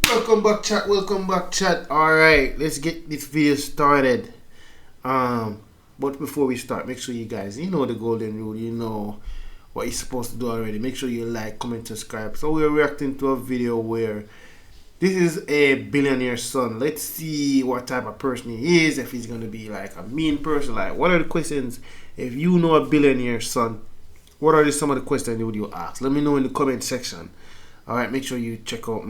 Welcome back, chat. Welcome back, chat. All right, let's get this video started. But before we start, make sure you guys, you know the golden rule. You know what you're supposed to do already. Make sure you like, comment, subscribe. So we're reacting to a video where this is a billionaire son. Let's see what type of person he is. If he's gonna be like a mean person, like what are the questions? If you know a billionaire son, what are some of the questions would you ask? Let me know in the comment section. All right, make sure you check out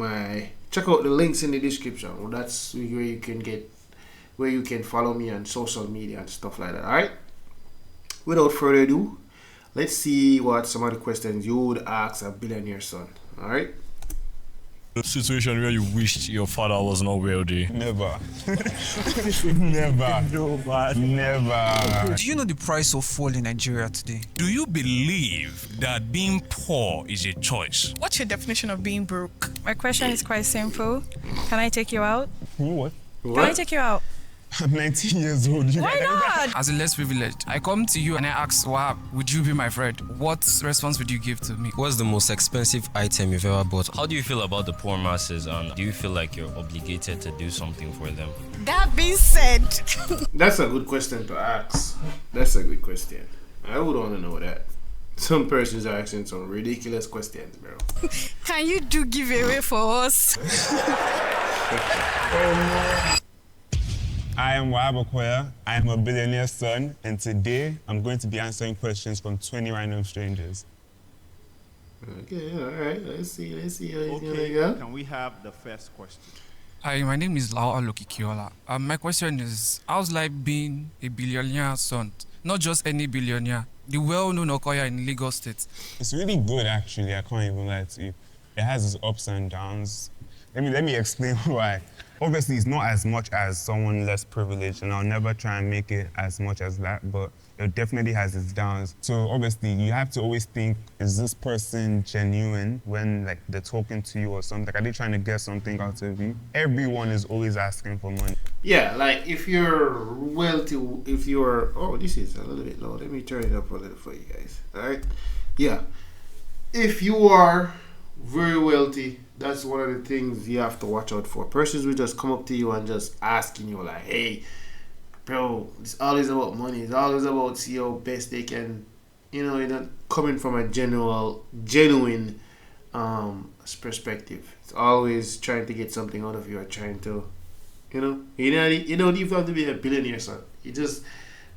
the links in the description. Well, that's where you can follow me on social media and stuff like that. All right. Without further ado, let's see what some of the questions you would ask a billionaire son. All right. The situation where you wished your father was not wealthy. Never. Never. Never. Do you know the price of fuel in Nigeria today? Do you believe that being poor is a choice? What's your definition of being broke? My question is quite simple. Can I take you out? What? Can I take you out? I'm 19 years old. Why not? As a less privileged, I come to you and I ask, wow, would you be my friend? What response would you give to me? What's the most expensive item you've ever bought? How do you feel about the poor masses, and do you feel like you're obligated to do something for them? That being said, That's a good question to ask. That's a good question. I would want to know that. Some persons are asking some ridiculous questions, bro. can you do giveaway for us? I am Wahab Okoya. I am a billionaire son, and today I'm going to be answering questions from 20 random strangers. Okay, all right. Let's see how he's gonna Okay, go. can we have the first question? Hi, my name is Lao Alokikiola. My question is, how's life being a billionaire son? Not just any billionaire, the well-known Okoya in Lagos State. It's really good, actually. I can't even lie to you. It has its ups and downs. Let me explain why. Obviously, it's not as much as someone less privileged, and I'll never try and make it as much as that, but it definitely has its downs. So obviously, you have to always think, is this person genuine when like they're talking to you or something? Like, are they trying to get something out of you? Everyone is always asking for money. Yeah, like if you're wealthy, oh, this is a little bit low. Let me turn it up a little for you guys. All right. Yeah. If you are very wealthy, that's one of the things you have to watch out for. Persons will just come up to you and just asking you like, hey, bro, it's always about money. It's always about see how best they can, you're not coming from a genuine perspective. It's always trying to get something out of you or trying to, you don't even have to be a billionaire, son. You just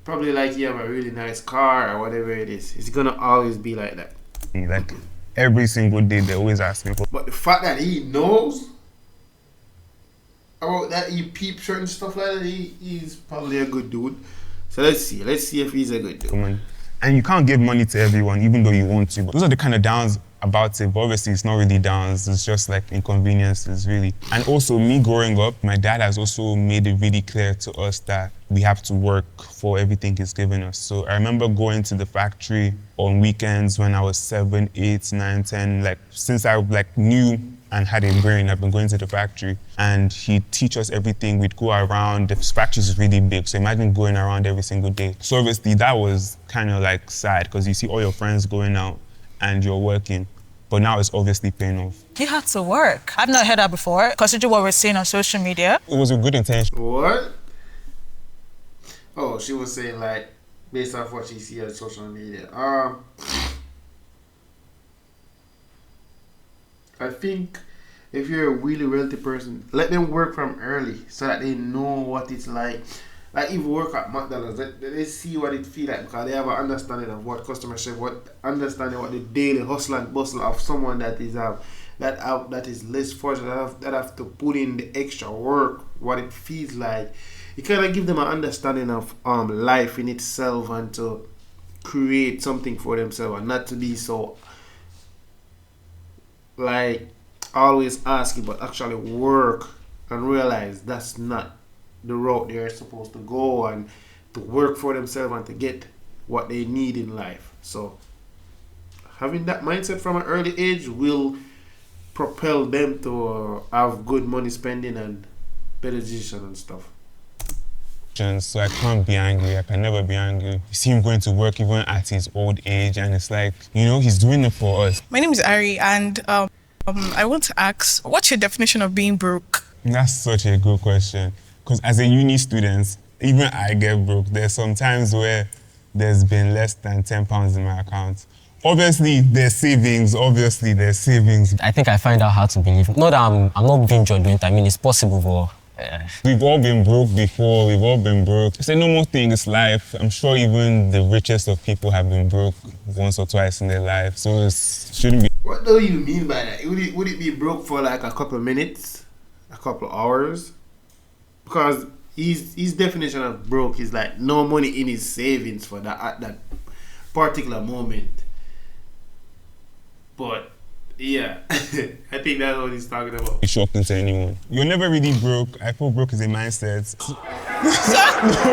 probably like you have a really nice car or whatever it is. It's gonna always be like that. Like, every single day, they're always asking for. But the fact that he knows about that, he peeps certain stuff like that, he's probably a good dude. So let's see if he's a good dude. Money. And you can't give money to everyone, even though you want to. But those are the kind of downs about it, but obviously it's not really downs, it's just like inconveniences, really. And also, me growing up, my dad has also made it really clear to us that we have to work for everything he's given us. So I remember going to the factory on weekends when I was 7, 8, 9, 10, like since I knew and had a brain, I've been going to the factory, and he'd teach us everything. We'd go around. The factory is really big, so imagine going around every single day. So obviously that was kind of like sad, because you see all your friends going out and you're working, but now it's obviously paying off. He had to work. I've not heard that before. Consider what we're seeing on social media. It was a good intention. What? Oh, she was saying like based off what she see on social media. I think if you're a really wealthy person, let them work from early so that they know what it's like. Like if you work at McDonald's, they see what it feel like, because they have an understanding of what customer service, understanding what the daily hustle and bustle of someone that is less fortunate, that have to put in the extra work, what it feels like. You kind of give them an understanding of life in itself, and to create something for themselves, and not to be so like always asking, but actually work and realize that's not the route they're supposed to go, and to work for themselves and to get what they need in life. So having that mindset from an early age will propel them to have good money spending and better decisions and stuff. So I can't be angry. I can never be angry. You see him going to work even at his old age, and it's like, he's doing it for us. My name is Ari, and I want to ask, what's your definition of being broke? That's such a good question. Because as a uni student, even I get broke. There's some times where there's been less than £10 in my account. Obviously, there's savings. I think I find that hard to believe. Not that I'm not being judgmental. I mean, it's possible, but... We've all been broke before. We've all been broke. It's a normal thing. It's life. I'm sure even the richest of people have been broke once or twice in their life. So it shouldn't be. What do you mean by that? Would it be broke for like a couple of minutes, a couple of hours? Because his definition of broke is like no money in his savings for that at that particular moment. But yeah, I think that's what he's talking about. It's shocking to anyone. You're never really broke. I feel broke is a mindset.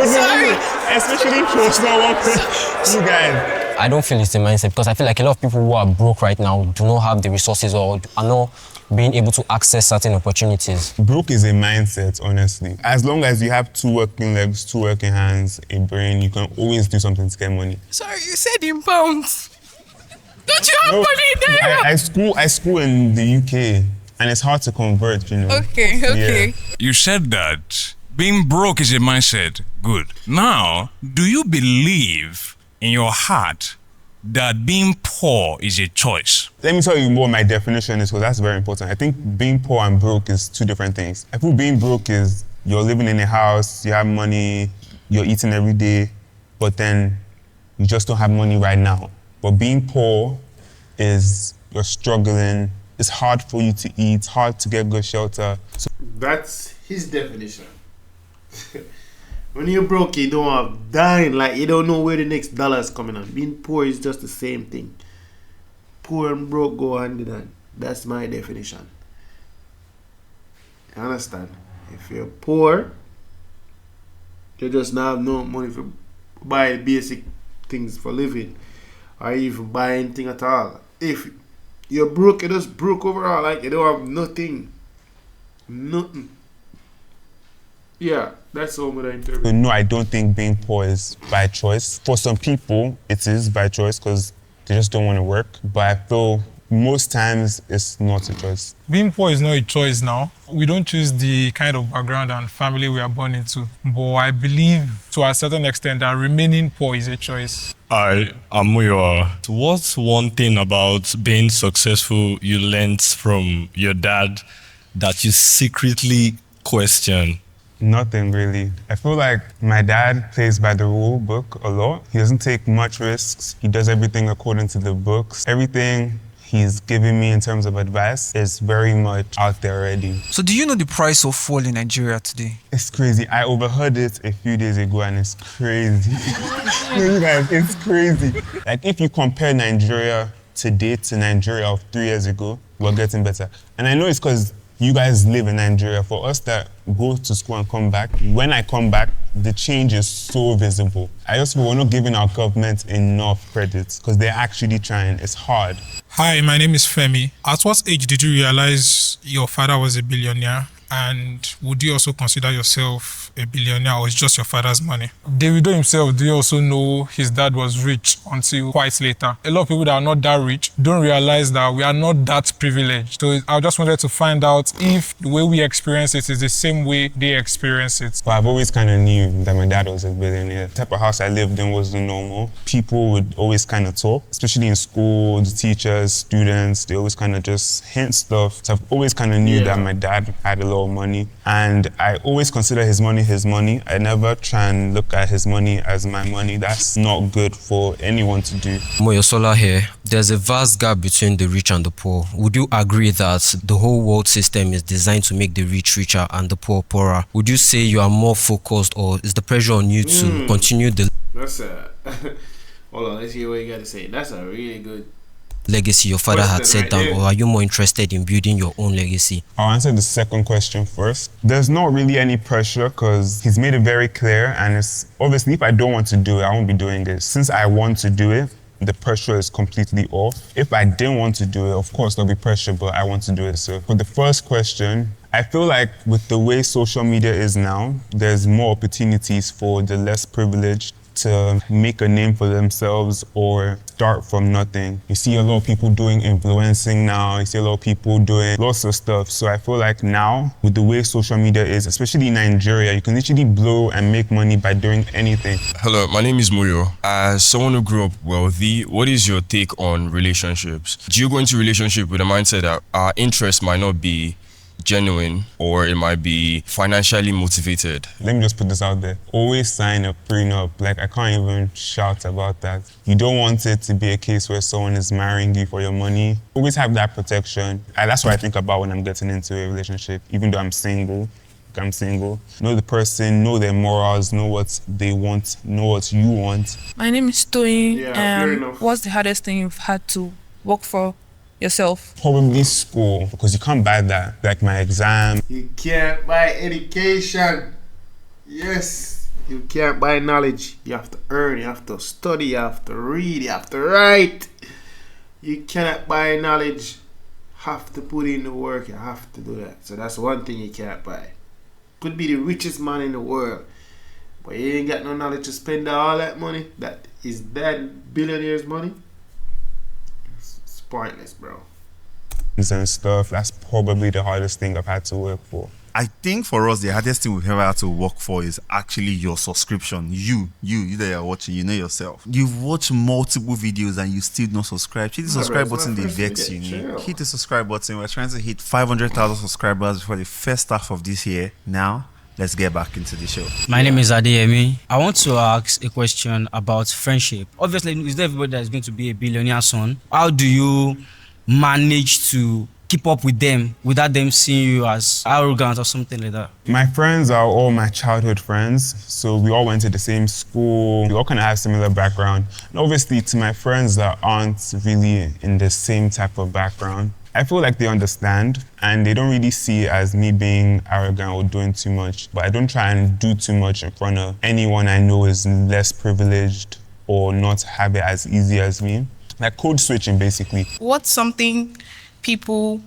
Sorry. Especially for you guys. I don't feel it's a mindset because I feel like a lot of people who are broke right now do not have the resources or are not being able to access certain opportunities. Broke is a mindset, honestly. As long as you have 2 working legs, 2 working hands, a brain, you can always do something to get money. Sorry, you said in pounds. Don't you have money in there? I school in the UK, and it's hard to convert, you know. Okay. Yeah. You said that being broke is a mindset. Good. Now, do you believe in your heart that being poor is a choice? Let me tell you what my definition is, because that's very important. I think being poor and broke is 2 different things. I feel being broke is you're living in a house, you have money, you're eating every day, but then you just don't have money right now. But being poor is you're struggling, it's hard for you to eat, hard to get good shelter. So That's his definition. When you're broke, you don't have dime, like you don't know where the next dollar is coming on. Being poor is just the same thing. Poor and broke go hand in hand. That's my definition. You understand? If you're poor, you just not have no money for buy basic things for living, or even buy anything at all. If you're broke, you're just broke overall, like you don't have nothing. Nothing. Yeah, that's all what I interpret. no, I don't think being poor is by choice. For some people, it is by choice because they just don't want to work. But I feel most times it's not a choice. Being poor is not a choice now. We don't choose the kind of background and family we are born into. But I believe to a certain extent that remaining poor is a choice. Hi, I'm Muyoa. What's one thing about being successful you learned from your dad that you secretly question? Nothing really. I feel like my dad plays by the rule book a lot. He doesn't take much risks. He does everything according to the books. Everything he's giving me in terms of advice is very much out there already. So do you know the price of fuel in Nigeria today? It's crazy. I overheard it a few days ago and it's crazy. You guys, it's crazy. Like if you compare Nigeria today to Nigeria of 3 years ago, we're getting better. And I know it's because you guys live in Nigeria. For us that go to school and come back, when I come back, the change is so visible. I just feel we're not giving our government enough credit because they're actually trying. It's hard. Hi, my name is Femi. At what age did you realize your father was a billionaire? And would you also consider yourself a billionaire, or it's just your father's money? Davido himself, do you also know his dad was rich until quite later? A lot of people that are not that rich don't realize that we are not that privileged. So I just wanted to find out if the way we experience it is the same way they experience it. But I've always kind of knew that my dad was a billionaire. The type of house I lived in wasn't normal. People would always kind of talk, especially in school, the teachers, students, they always kind of just hint stuff. So I've always kind of knew that my dad had a lot of money, and I always consider his money his money. I never try and look at his money as my money. That's not good for anyone to do. Moyosola here. There's a vast gap between the rich and the poor. Would you agree that the whole world system is designed to make the rich richer and the poor poorer? Would you say you are more focused, or is the pressure on you to continue the That's a hold on, let's hear what you got to say. That's a really good legacy your father had set down, or are you more interested in building your own legacy? I'll answer the second question first. There's not really any pressure because he's made it very clear, and it's obviously if I don't want to do it, I won't be doing it. Since I want to do it, the pressure is completely off. If I didn't want to do it, of course there'll be pressure, but I want to do it. So for the first question, I feel like with the way social media is now, there's more opportunities for the less privileged to make a name for themselves or start from nothing. You see a lot of people doing influencing now. You see a lot of people doing lots of stuff. So I feel like now, with the way social media is, especially in Nigeria, you can literally blow and make money by doing anything. Hello, my name is Muyo. As someone who grew up wealthy, what is your take on relationships? Do you go into a relationship with a mindset that our interests might not be genuine or it might be financially motivated? Let me just put this out there. Always sign a prenup. Like, I can't even shout about that. You don't want it to be a case where someone is marrying you for your money. Always have that protection. And that's what I think about when I'm getting into a relationship, even though I'm single. Know the person, know their morals, know what they want, know what you want. My name is Toyin. Yeah, fair enough. What's the hardest thing you've had to work for yourself? Probably school, because you can't buy that. Like my exam. You can't buy education. Yes, you can't buy knowledge. You have to earn, you have to study, you have to read, you have to write. You cannot buy knowledge. Have to put in the work, you have to do that. So that's one thing you can't buy. Could be the richest man in the world, but you ain't got no knowledge to spend all that money. That is that billionaire's money. It's pointless, bro. And stuff, that's probably the hardest thing I've had to work for. I think for us, the hardest thing we've ever had to work for is actually your subscription. You that you're watching, you know yourself. You've watched multiple videos and you still not subscribe. Hit the subscribe button, they vex you. Hit the subscribe button. We're trying to hit 500,000 subscribers before the first half of this year. Now, let's get back into the show. My name is Andrae AP. I want to ask a question about friendship. Obviously, it's not everybody that is going to be a billionaire son. How do you manage to keep up with them without them seeing you as arrogant or something like that? My friends are all my childhood friends, so we all went to the same school. We all kind of have similar background. And obviously, to my friends that aren't really in the same type of background, I feel like they understand and they don't really see it as me being arrogant or doing too much. But I don't try and do too much in front of anyone I know is less privileged or not have it as easy as me. Like code switching, basically. What's something people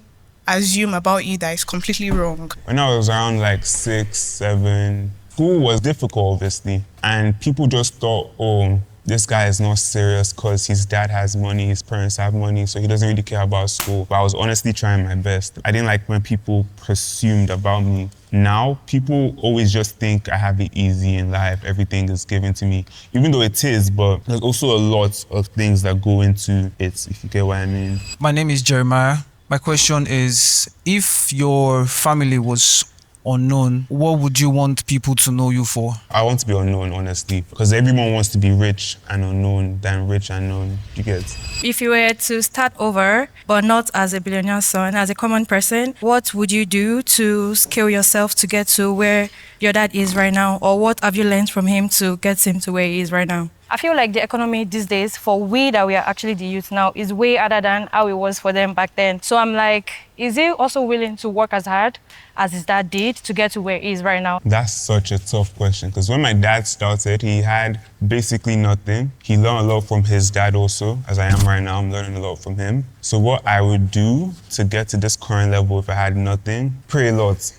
assume about you that is completely wrong? When I was around like 6, 7, school was difficult, obviously. And people just thought, oh, this guy is not serious because his dad has money, his parents have money, so he doesn't really care about school. But I was honestly trying my best. I didn't like when people presumed about me. Now, people always just think I have it easy in life, everything is given to me. Even though it is, but there's also a lot of things that go into it, if you get what I mean. My name is Jeremiah. My question is, if your family was unknown, what would you want people to know you for? I want to be unknown, honestly, because everyone wants to be rich and unknown than rich and known. You get? If you were to start over, but not as a billionaire son, as a common person, what would you do to scale yourself to get to where your dad is right now? Or what have you learned from him to get him to where he is right now? I feel like the economy these days, for we that we are actually the youth now, is way harder than how it was for them back then. So I'm like, is he also willing to work as hard as his dad did to get to where he is right now? That's such a tough question, because when my dad started, he had basically nothing. He learned a lot from his dad also, as I am right now, I'm learning a lot from him. So what I would do to get to this current level if I had nothing, pray a lot.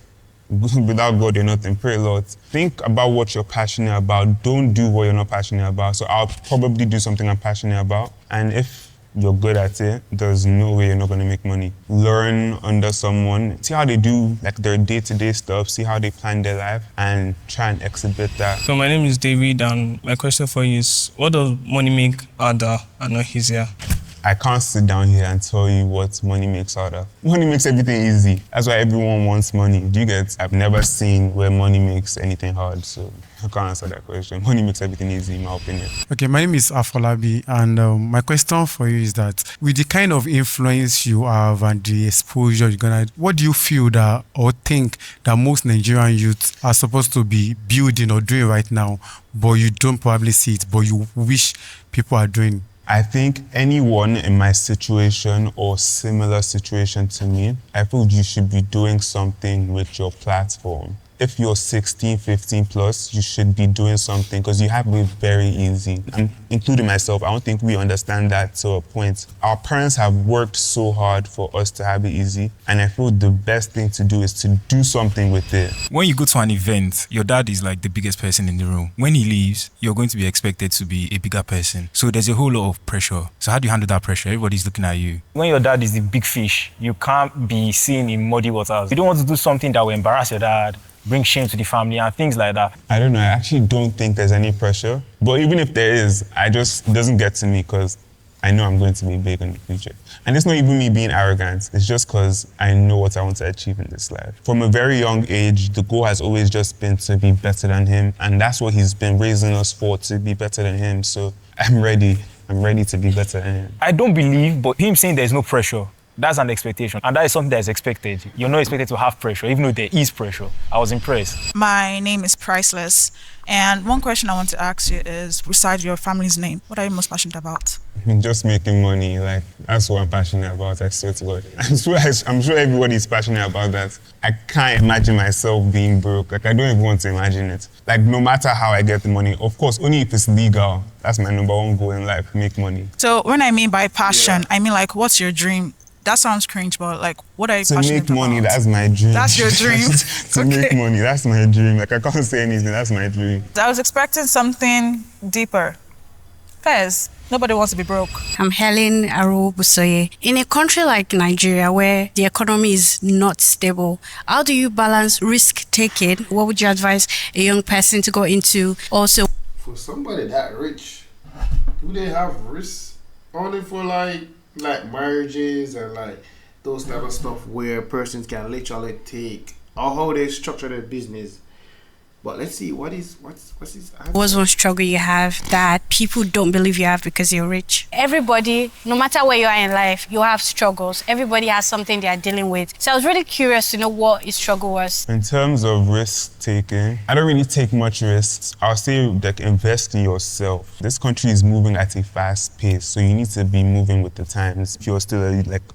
Without God, you're nothing. Pray a lot. Think about what you're passionate about. Don't do what you're not passionate about. So I'll probably do something I'm passionate about. And if you're good at it, there's no way you're not going to make money. Learn under someone. See how they do like their day-to-day stuff. See how they plan their life and try and exhibit that. So my name is David, and my question for you is, what does money make harder and not easier? I can't sit down here and tell you what money makes harder. Money makes everything easy. That's why everyone wants money. Do you get? I've never seen where money makes anything hard, so I can't answer that question. Money makes everything easy, in my opinion. Okay, my name is Afolabi, and my question for you is that with the kind of influence you have and the exposure you're gonna, what do you feel that or think that most Nigerian youths are supposed to be building or doing right now, but you don't probably see it, but you wish people are doing? I think anyone in my situation or similar situation to me, I feel you should be doing something with your platform. if you're 16, 15 plus, you should be doing something because you have it very easy. I'm including myself. I don't think we understand that to a point. Our parents have worked so hard for us to have it easy, and I feel the best thing to do is to do something with it. When you go to an event, your dad is like the biggest person in the room. When he leaves, you're going to be expected to be a bigger person. So there's a whole lot of pressure. So how do you handle that pressure? Everybody's looking at you. When your dad is the big fish, you can't be seen in muddy waters. You don't want to do something that will embarrass your dad, bring shame to the family and things like that. I don't know. I actually don't think there's any pressure. But even if there is, it doesn't get to me because I know I'm going to be big in the future. And it's not even me being arrogant. It's just because I know what I want to achieve in this life. From a very young age, the goal has always just been to be better than him. And that's what he's been raising us for, to be better than him. So I'm ready. I'm ready to be better than him. I don't believe, but him saying there's no pressure, that's an expectation. And that is something that is expected. You're not expected to have pressure, even though there is pressure. I was impressed. My name is Priceless. And one question I want to ask you is, besides your family's name, what are you most passionate about? Just making money, that's what I'm passionate about, I swear to God. I'm sure everybody's passionate about that. I can't imagine myself being broke. I don't even want to imagine it. No matter how I get the money, of course, only if it's legal. That's my number one goal in life, make money. So when I mean by passion, I mean what's your dream? That sounds cringe, but what are you passionate about? To make money, that's my dream. That's your dream? To make money, that's my dream. I can't say anything, that's my dream. I was expecting something deeper. Fez, nobody wants to be broke. I'm Helen Arubusoye. In a country like Nigeria where the economy is not stable, how do you balance risk-taking? What would you advise a young person to go into also? For somebody that rich, do they have risks only for marriages and those type of stuff where persons can literally take or how they structure their business? But let's see, what's his answer? What's one struggle you have that people don't believe you have because you're rich? Everybody, no matter where you are in life, you have struggles. Everybody has something they are dealing with. So I was really curious to know what his struggle was. In terms of risk taking, I don't really take much risks. I'll say invest in yourself. This country is moving at a fast pace, so you need to be moving with the times. If you're still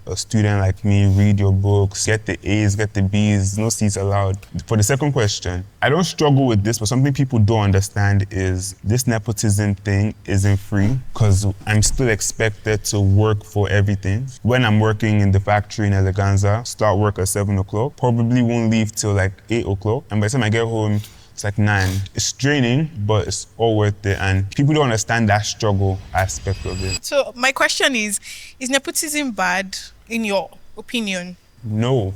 a student like me, read your books, get the A's, get the B's, no C's allowed. For the second question, I don't struggle with this, but something people don't understand is this nepotism thing isn't free because I'm still expected to work for everything. When I'm working in the factory in Eleganza, start work at 7 o'clock, probably won't leave till 8 o'clock. And by the time I get home, it's 9. It's draining, but it's all worth it. And people don't understand that struggle aspect of it. So my question is nepotism bad in your opinion? No.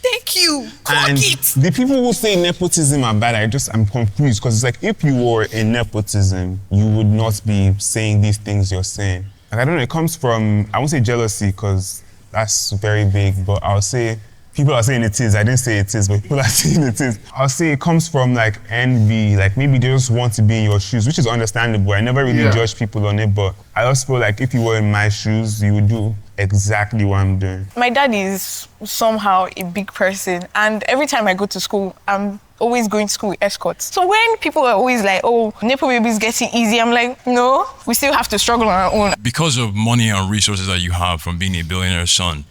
Thank you. And the people who say nepotism are bad, I'm confused because it's if you were in nepotism, you would not be saying these things you're saying. I don't know, it comes from, I won't say jealousy because that's very big, but I'll say people are saying it is. I didn't say it is, but people are saying it is. I'll say it comes from envy, maybe they just want to be in your shoes, which is understandable. I never really judge people on it, but I also feel if you were in my shoes, you would do exactly what I'm doing. My dad is somehow a big person, and every time I go to school, I'm always going to school with escorts. So when people are always Nepo baby is getting easy, I'm no, we still have to struggle on our own. Because of money and resources that you have from being a billionaire son,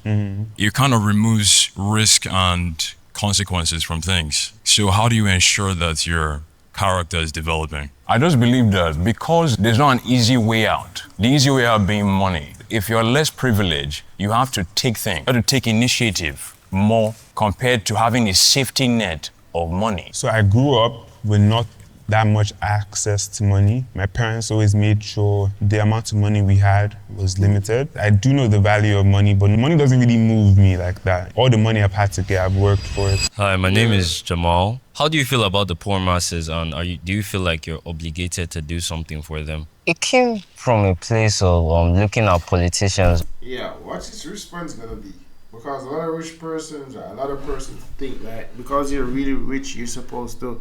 it kind of removes risk and consequences from things. So how do you ensure that your character is developing? I just believe that because there's not an easy way out. The easy way out being money. If you're less privileged, you have to take things, you have to take initiative more compared to having a safety net of money. So I grew up with not that much access to money. My parents always made sure the amount of money we had was limited. I do know the value of money, but money doesn't really move me like that. All the money I've had to get, I've worked for it. Hi, my name is Jamal. How do you feel about the poor masses, and do you feel like you're obligated to do something for them? It came from a place of looking at politicians. Yeah, what's his response gonna be? Because a lot of rich persons, a lot of persons think that because you're really rich, you're supposed to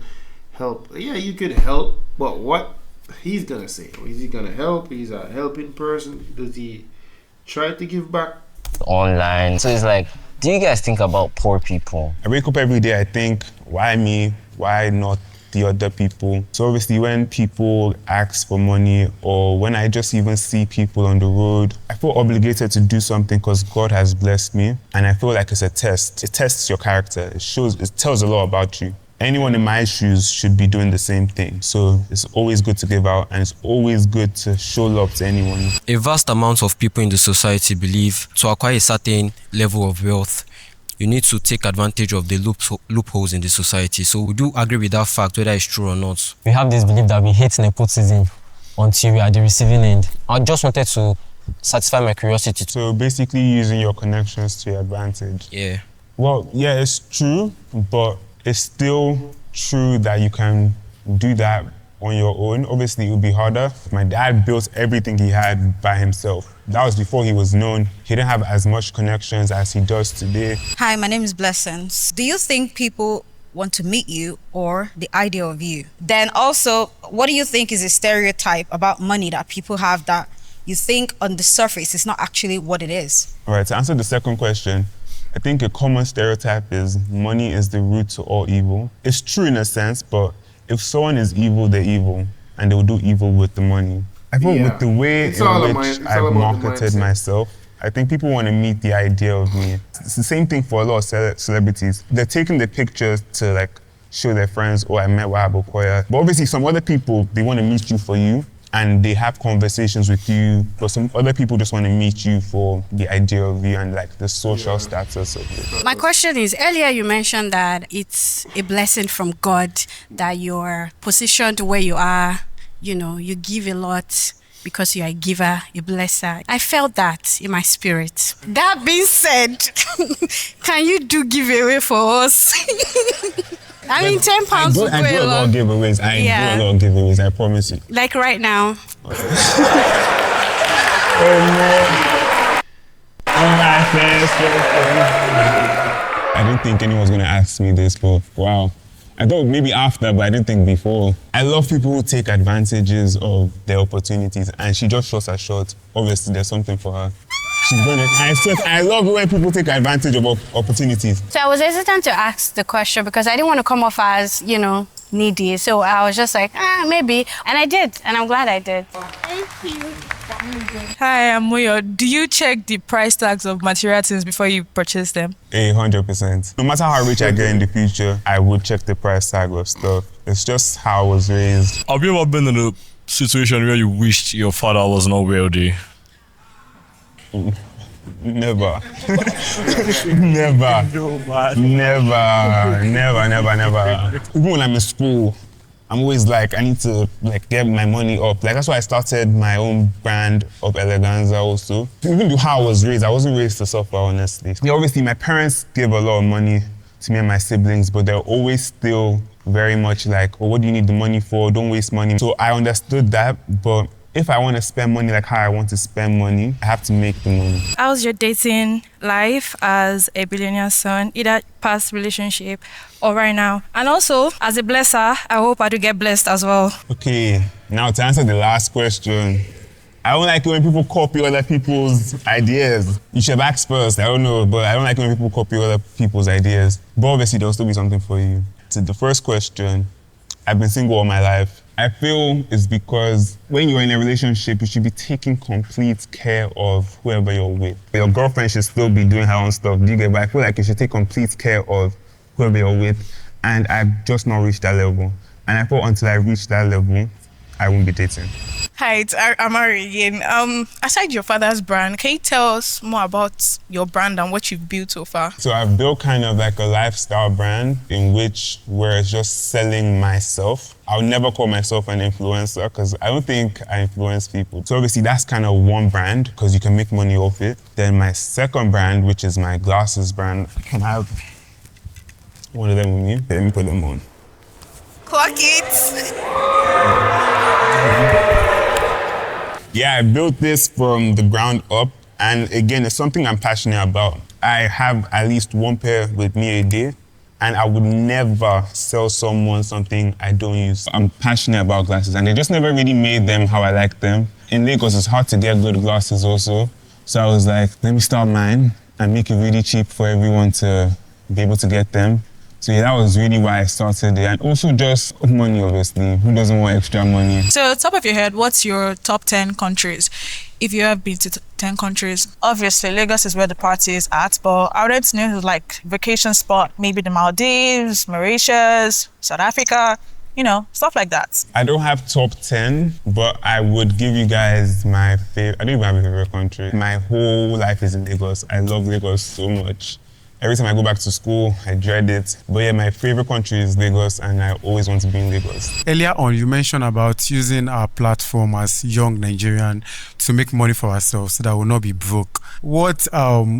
help. Yeah, you could help, but what he's gonna say? Is he gonna help? He's a helping person. Does he try to give back? Online. So it's do you guys think about poor people? I wake up every day, I think, why me? Why not the other people? So obviously when people ask for money or when I just even see people on the road, I feel obligated to do something because God has blessed me. And I feel like it's a test. It tests your character. It tells a lot about you. anyone in my shoes should be doing the same thing. So it's always good to give out, and it's always good to show love to anyone. A vast amount of people in the society believe to acquire a certain level of wealth, you need to take advantage of the loopholes in the society. So would you agree with that fact, whether it's true or not? We have this belief that we hate nepotism until we are the receiving end. I just wanted to satisfy my curiosity. So basically using your connections to your advantage. Yeah. Well, yeah, it's true, but it's still true that you can do that on your own. Obviously, it would be harder. My dad built everything he had by himself. That was before he was known. He didn't have as much connections as he does today. Hi, my name is Blessings. Do you think people want to meet you or the idea of you? Then also, what do you think is a stereotype about money that people have that you think on the surface is not actually what it is? All right, to answer the second question, I think a common stereotype is money is the root to all evil. It's true in a sense, but if someone is evil, they're evil, and they'll do evil with the money. I think with the way in which I've marketed myself, I think people want to meet the idea of me. It's the same thing for a lot of celebrities. They're taking the pictures to like show their friends, oh, I met Wahab Okoya. But obviously some other people, they want to meet you for you, and they have conversations with you, but some other people just want to meet you for the idea of you and like the social status of it. My question is, earlier you mentioned that it's a blessing from God that you're positioned where you are, you know, you give a lot because you're a giver, a blesser. I felt that in my spirit. That being said, can you do giveaway for us? I mean, £10 would go I do a lot of giveaways. I do a lot of giveaways, I promise you. Like right now. Oh no. I didn't think anyone was going to ask me this, but wow. I thought maybe after, but I didn't think before. I love people who take advantages of their opportunities, and she just shot her shot. Obviously, there's something for her. She's gonna. I love when people take advantage of opportunities. So I was hesitant to ask the question because I didn't want to come off as, you know, needy. So I was just like, maybe. And I did, and I'm glad I did. Thank you. Hi, I'm Moyo. Do you check the price tags of material things before you purchase them? 100%. No matter how rich I get in the future, I would check the price tag of stuff. It's just how I was raised. Have you ever been in a situation where you wished your father was not wealthy? Never. Never. Even when I'm in school, I'm always like, I need to like get my money up. Like that's why I started my own brand of Eleganza also. Even though how I was raised, I wasn't raised to suffer, honestly. Yeah, obviously, my parents gave a lot of money to me and my siblings, but they're always still very much like, oh, what do you need the money for? Don't waste money. So I understood that, but if I want to spend money like how I want to spend money, I have to make the money. How's your dating life as a billionaire son, either past relationship or right now? And also, as a blesser, I hope I do get blessed as well. Okay, now to answer the last question, I don't like it when people copy other people's ideas. You should have asked first, I don't know, but I don't like when people copy other people's ideas. But obviously, there'll still be something for you. To the first question, I've been single all my life. I feel it's because when you're in a relationship, you should be taking complete care of whoever you're with. Your girlfriend should still be doing her own stuff, do you get? But I feel like you should take complete care of whoever you're with, and I've just not reached that level. And I thought until I reach that level, I won't be dating. Hi, it's Amari again. Aside your father's brand, can you tell us more about your brand and what you've built so far? So I've built kind of like a lifestyle brand in which we're just selling myself. I'll never call myself an influencer because I don't think I influence people. So obviously that's kind of one brand because you can make money off it. Then my second brand, which is my glasses brand, I can have one of them with me. Let me put them on. Clock it! Yeah, I built this from the ground up, and again, it's something I'm passionate about. I have at least one pair with me a day, and I would never sell someone something I don't use. I'm passionate about glasses, and they just never really made them how I like them. In Lagos, it's hard to get good glasses also, so I was like, let me start mine and make it really cheap for everyone to be able to get them. So yeah, that was really why I started it. And also just money, obviously. Who doesn't want extra money? So, top of your head, what's your top 10 countries? If you have been to 10 countries, obviously Lagos is where the party is at, but I would like to know like vacation spot, maybe the Maldives, Mauritius, South Africa, you know, stuff like that. I don't have top 10, but I would give you guys my favorite. I don't even have a favorite country. My whole life is in Lagos. I love Lagos so much. Every time I go back to school, I dread it. But yeah, my favorite country is Lagos, and I always want to be in Lagos. Earlier on, you mentioned about using our platform as young Nigerian to make money for ourselves so that we'll not be broke. What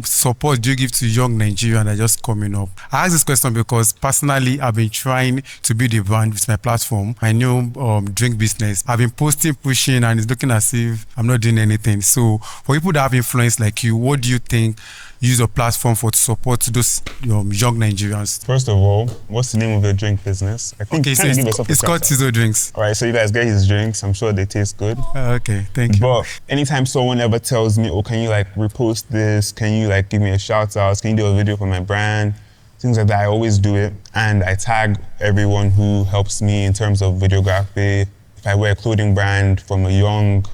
support do you give to young Nigerian that are just coming up? I ask this question because personally, I've been trying to build a brand with my platform, my new drink business. I've been posting, pushing, and it's looking as if I'm not doing anything. So for people that have influence like you, what do you think use your platform for to support those young Nigerians? First of all, what's the name of your drink business? I think okay, so it's called Tizo Drinks. All right, so you guys get his drinks. I'm sure they taste good. Okay, thank you. But anytime someone ever tells me, oh, can you like repost this? Can you like give me a shout out? Can you do a video for my brand? Things like that, I always do it. And I tag everyone who helps me in terms of videography. If I wear a clothing brand from a young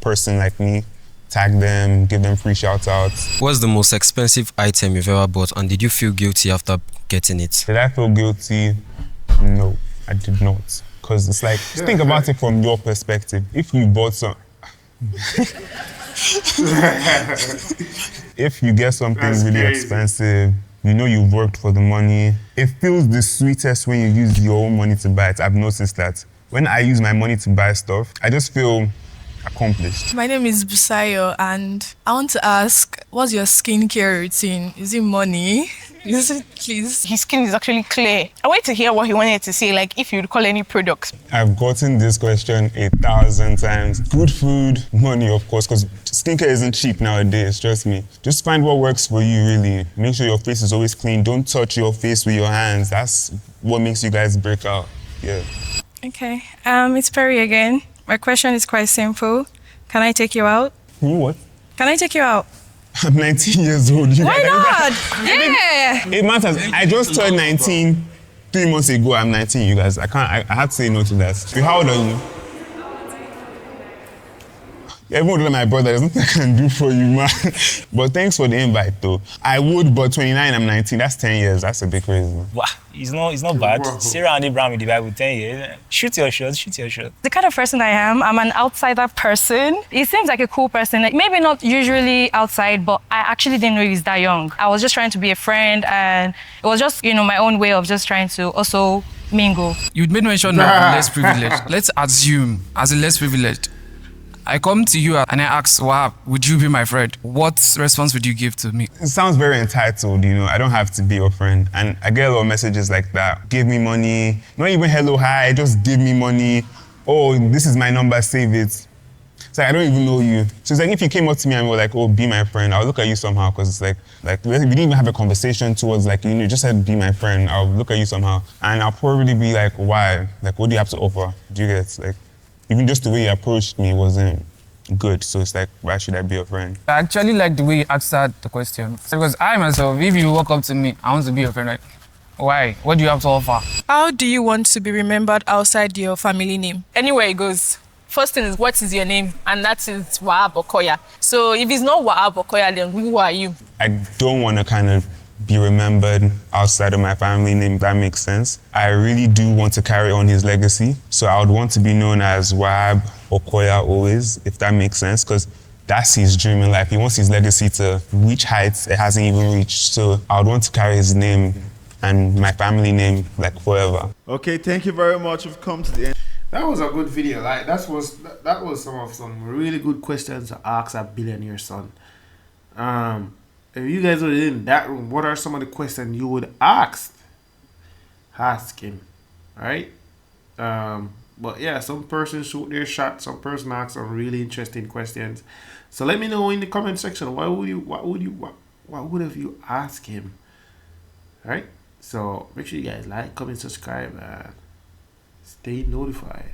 person like me, tag them, give them free shout outs. What's the most expensive item you've ever bought, and did you feel guilty after getting it? Did I feel guilty? No, I did not. Because it's like, just think about it from your perspective. If you bought some... if you get something really expensive, you know you've worked for the money. It feels the sweetest when you use your own money to buy it. I've noticed that. When I use my money to buy stuff, I just feel accomplished. My name is Busayo, and I want to ask, what's your skincare routine? Is it money? Is it, please? His skin is actually clear. I wait to hear what he wanted to say, like if you'd call any products. I've gotten this question 1,000 times. Good food, money, of course, because skincare isn't cheap nowadays, trust me. Just find what works for you, really. Make sure your face is always clean. Don't touch your face with your hands. That's what makes you guys break out. Yeah. Okay, it's Perry again. My question is quite simple. Can I take you out? You what? Can I take you out? I'm 19 years old. Why not? Yeah. It matters. I just turned 19 3 months ago. I'm 19, you guys. I had to say no to that. How old are you? Even older than my brother, there's nothing I can do for you, man. But thanks for the invite, though. I would, but 29, I'm 19. That's 10 years. That's a bit crazy. Wow, it's not bad. Sarah and Abraham with the Bible, 10 years. Shoot your shot, shoot your shot. The kind of person I am, I'm an outsider person. He seems like a cool person. Like, maybe not usually outside, but I actually didn't know he was that young. I was just trying to be a friend, and it was just, my own way of just trying to also mingle. You'd made mention of less privileged. Let's assume, as a less privileged, I come to you and I ask, wow, would you be my friend? What response would you give to me? It sounds very entitled, I don't have to be your friend. And I get a lot of messages like that. Give me money. Not even hello, hi, just give me money. Oh, this is my number, save it. It's like, I don't even know you. So it's like, if you came up to me and were like, oh, be my friend, I'll look at you somehow, because it's like we didn't even have a conversation towards just said, be my friend. I'll look at you somehow. And I'll probably be like, why? Like, what do you have to offer? Do you get, even just the way you approached me wasn't good. So it's like, why should I be your friend? I actually like the way you answered the question. Because I myself, if you walk up to me, I want to be your friend, why? What do you have to offer? How do you want to be remembered outside your family name? Anywhere it goes. First thing is, what is your name? And that is Wahab Okoya. So if it's not Wahab Okoya, then who are you? I don't want to kind of be remembered outside of my family name, if that makes sense. I really do want to carry on his legacy. So I would want to be known as Wahab Okoya always, if that makes sense, because that's his dream in life. He wants his legacy to reach heights it hasn't even reached. So I would want to carry his name and my family name forever. Okay, thank you very much. We've come to the end. That was a good video. That was some really good questions to ask a billionaire son. If you guys were in that room, what are some of the questions you would ask him? Alright? But yeah, some person shoot their shot, some person ask some really interesting questions. So let me know in the comment section, what would have you asked him? Alright? So make sure you guys like, comment, subscribe, and stay notified.